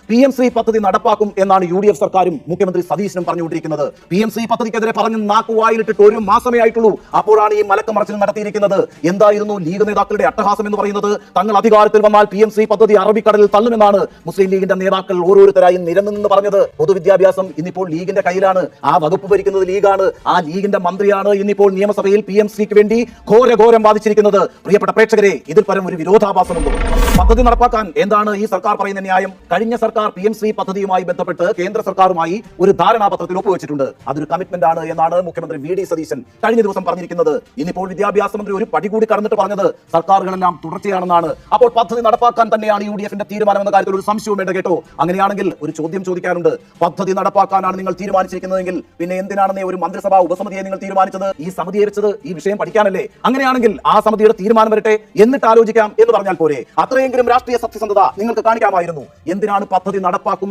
PMC പദ്ധതി നടപ്പാക്കും എന്നാണ് UDF സർക്കാരും മുഖ്യമന്ത്രി സതീശനും പറഞ്ഞുകൊണ്ടിരിക്കുന്നത്. PMC പദ്ധതിക്കെതിരെ പറഞ്ഞ് നാക്കുവായിലിട്ടിട്ട് ഒരു മാസമേ ആയിട്ടുള്ളൂ. അപ്പോഴാണ് ഈ മലക്കമറച്ചിൽ നടത്തിയിരിക്കുന്നത്. എന്തായിരുന്നു ലീഗ് നേതാക്കളുടെ അട്ടഹാസം എന്ന് പറയുന്നത്? തങ്ങൾ അധികാരത്തിൽ വന്നാൽ PMC പദ്ധതി അറബിക്കടലിൽ തള്ളുമെന്നാണ് മുസ്ലിം ലീഗിന്റെ നേതാക്കൾ ഓരോരുത്തരായി നിരന്ന് പറഞ്ഞത്. പൊതുവിദ്യാഭ്യാസം ഇന്നിപ്പോൾ ലീഗിന്റെ കയ്യിലാണ്. ആ വകുപ്പ് ഭരിക്കുന്നത് ലീഗാണ്. ആ ലീഗിന്റെ മന്ത്രിയാണ് ഇന്നിപ്പോൾ നിയമസഭയിൽ PMCക്ക് വേണ്ടി ഘോരം വാദിച്ചിരിക്കുന്നത്. പ്രിയപ്പെട്ട പ്രേക്ഷകരെ, ഇതിൽ പരം ഒരു വിരോധാഭാസമുണ്ടോ? പദ്ധതി നടപ്പാക്കാൻ എന്താണ് ഈ സർക്കാർ പറയുന്ന ന്യായം? കഴിഞ്ഞ സർക്കാർ PMC പദ്ധതിയുമായി ബന്ധപ്പെട്ട് കേന്ദ്ര സർക്കാരുമായി ഒരു ധാരണാപത്രത്തിൽ ഒപ്പുവെച്ചിട്ടുണ്ട്. അതൊരു കമ്മിറ്റ്മെന്റ് ആണ് എന്നാണ് മുഖ്യമന്ത്രി VD സതീശൻ കഴിഞ്ഞ ദിവസം പറഞ്ഞിരിക്കുന്നത്. ഇന്നിപ്പോൾ വിദ്യാഭ്യാസ മന്ത്രി ഒരു പടി കൂടി കടന്നിട്ട് പറഞ്ഞത് സർക്കാരുകളെല്ലാം തുടർച്ചയാണെന്നാണ്. അപ്പോൾ പദ്ധതി നടപ്പാക്കാൻ തന്നെയാണ് UDFന്റെ തീരുമാനം എന്ന കാര്യത്തിൽ ഒരു സംശയവും വേണ്ട കേട്ടോ. അങ്ങനെയാണെങ്കിൽ ഒരു ചോദ്യം ചോദിക്കാറുണ്ട്. പദ്ധതി നടപ്പാക്കാനാണ് നിങ്ങൾ തീരുമാനിച്ചിരിക്കുന്നതെങ്കിൽ പിന്നെ എന്തിനാണെന്നേ ഒരു മന്ത്രിസഭാ ഉപസമിതിയെ നിങ്ങൾ തീരുമാനിച്ചത്? ഈ സമിതിയെ വെച്ചത് ഈ വിഷയം പഠിക്കാനല്ലേ? അങ്ങനെയാണെങ്കിൽ ആ സമിതിയുടെ തീരുമാനം വരട്ടെ, എന്നിട്ട് ആലോചിക്കാം എന്ന് പറഞ്ഞാൽ പോരെ? അത്രയെങ്കിലും രാഷ്ട്രീയ സത്യസന്ധത നിങ്ങൾക്ക് കാണിക്കാമായിരുന്നു. എന്തിനാണ് പദ്ധതി നടപ്പാക്കും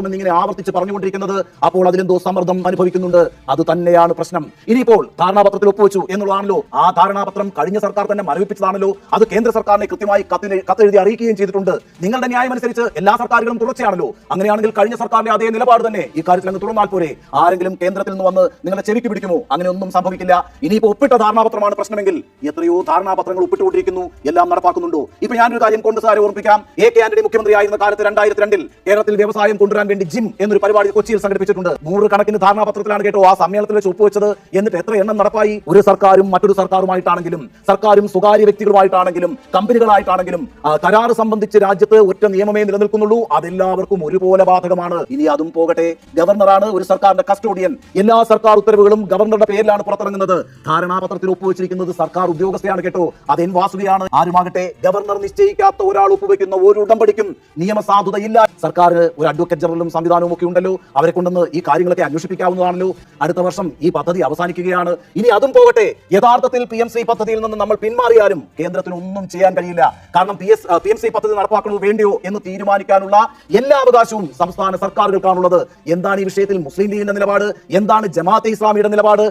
എന്ന് ഇങ്ങനെ ആവർത്തിച്ച് പറഞ്ഞുകൊണ്ടിരിക്കുന്നത്? അപ്പോൾ അതിലെന്തോ സമ്മർദ്ദം അനുഭവിക്കുന്നുണ്ട്. അത് തന്നെയാണ് പ്രശ്നം. ഇനിയിപ്പോൾ ധാരണാപത്രത്തിൽ ഒപ്പുവെച്ചു എന്നുള്ളതാണല്ലോ. ആ ധാരണാപത്രം കഴിഞ്ഞ സർക്കാർ തന്നെ മരവിപ്പിച്ചതാണല്ലോ. അത് കേന്ദ്ര സർക്കാരിനെ കൃത്യമായി കത്തെഴുതി അറിയിക്കുകയും ചെയ്തിട്ടുണ്ട്. നിങ്ങളുടെ ന്യായം അനുസരിച്ച് എല്ലാ സർക്കാരുകളും തുടർച്ചയാണല്ലോ. അങ്ങനെയാണെങ്കിൽ കഴിഞ്ഞ സർക്കാരിന്റെ അതേ നിലപാട് തന്നെ ഈ കാര്യത്തിൽ അങ്ങ് തുടർന്നാൽ പോരെ? ആരെങ്കിലും കേന്ദ്രത്തിൽ നിന്ന് വന്ന് നിങ്ങളെ ചെവിക്ക് പിടിക്കുമോ? അങ്ങനെ ഒന്നും സംഭവിക്കില്ല. ഇനിയിപ്പോ ഒപ്പിട്ട ധാരണാപത്രമാണ് പ്രശ്നമെങ്കിൽ എത്രയോ ധാരണാപത്രങ്ങൾ ഒപ്പിട്ടുകൊണ്ടിരിക്കുന്നു. എല്ലാം നടപ്പാക്കുന്നുണ്ടോ? ഇപ്പൊ ഞാനൊരു കാര്യം കോൺഗ്രസ്സുകാരെ ഓർമ്മിക്കാം. AK ആന്റണി മുഖ്യമന്ത്രിയായിരുന്ന കാലത്ത് 2002 കേരളത്തിൽ വ്യവസായം കൊണ്ടുവരാൻ വേണ്ടി ജിം എന്നൊരു പരിപാടി കൊച്ചിയിൽ സംഘടിപ്പിച്ചിട്ടുണ്ട്. 100 കണക്കിന് ധാരണാപത്രത്തിലാണ് കേട്ടോ ആ സമ്മേളനത്തിൽ വെച്ച് ഒപ്പുവെച്ചത്. എന്നിട്ട് എത്ര എണ്ണം നടപ്പായി? ഒരു സർക്കാരും മറ്റൊരു സർക്കാരുമായിട്ടാണെങ്കിലും, സർക്കാരും സ്വകാര്യ വ്യക്തികളുമായിട്ടാണെങ്കിലും, കമ്പനികളായിട്ടാണെങ്കിലും കരാർ സംബന്ധിച്ച് രാജ്യത്ത് ഒറ്റ നിയമമേ നിലനിൽക്കുന്നുള്ളൂ. അതെല്ലാവർക്കും ഒരുപോലെ ബാധകമാണ്. ഇനി അതും പോകട്ടെ. ഗവർണറാണ് ഒരു സർക്കാരിന്റെ കസ്റ്റോഡിയൻ. എല്ലാ സർക്കാർ ഉത്തരവുകളും ഗവർണറുടെ പേരിലാണ് പുറത്തിറങ്ങുന്നത്. ധാരണാപത്രത്തിൽ ഒപ്പുവെച്ചിരിക്കുന്നത് സർക്കാർ ഉദ്യോഗസ്ഥയാണ് കേട്ടോ. അത് വാസുകയാണ്. ആരുമാകട്ടെ, ഗവർണർ നിശ്ചയിക്കാത്ത ഒരാൾ ഒപ്പുവെക്കുന്ന ഒരു ഉടമ്പടിക്കും നിയമസാധുതയില്ല. സർക്കാർ ഒരു അഡ്വക്കേറ്റ് ജനറലും സംവിധാനവും ഒക്കെ ഉണ്ടല്ലോ. അവരെ കൊണ്ടുവന്ന് ഈ കാര്യങ്ങളൊക്കെ അന്വേഷിപ്പിക്കാവുന്നതാണല്ലോ. അടുത്ത വർഷം ഈ പദ്ധതി അവസാനിക്കുകയാണ്. ഇനി അതും പോകട്ടെ. യഥാർത്ഥത്തിൽ PMC പദ്ധതിയിൽ നിന്ന് നമ്മൾ പിന്മാറിയാലും കേന്ദ്രത്തിന് ഒന്നും ചെയ്യാൻ കഴിയില്ല. കാരണം PMC പദ്ധതി നടപ്പാക്കണോ വേണ്ടിയോ എന്ന് തീരുമാനിക്കാനുള്ള എല്ലാ അവകാശവും സംസ്ഥാന സർക്കാരുകൾക്കാണുള്ളത്. എന്താണ് ഈ വിഷയത്തിൽ മുസ്ലിം ലീഗിന്റെ നിലപാട്? എന്താണ് ജമാഅത്തെ ഇസ്ലാമിയുടെ നിലപാട്?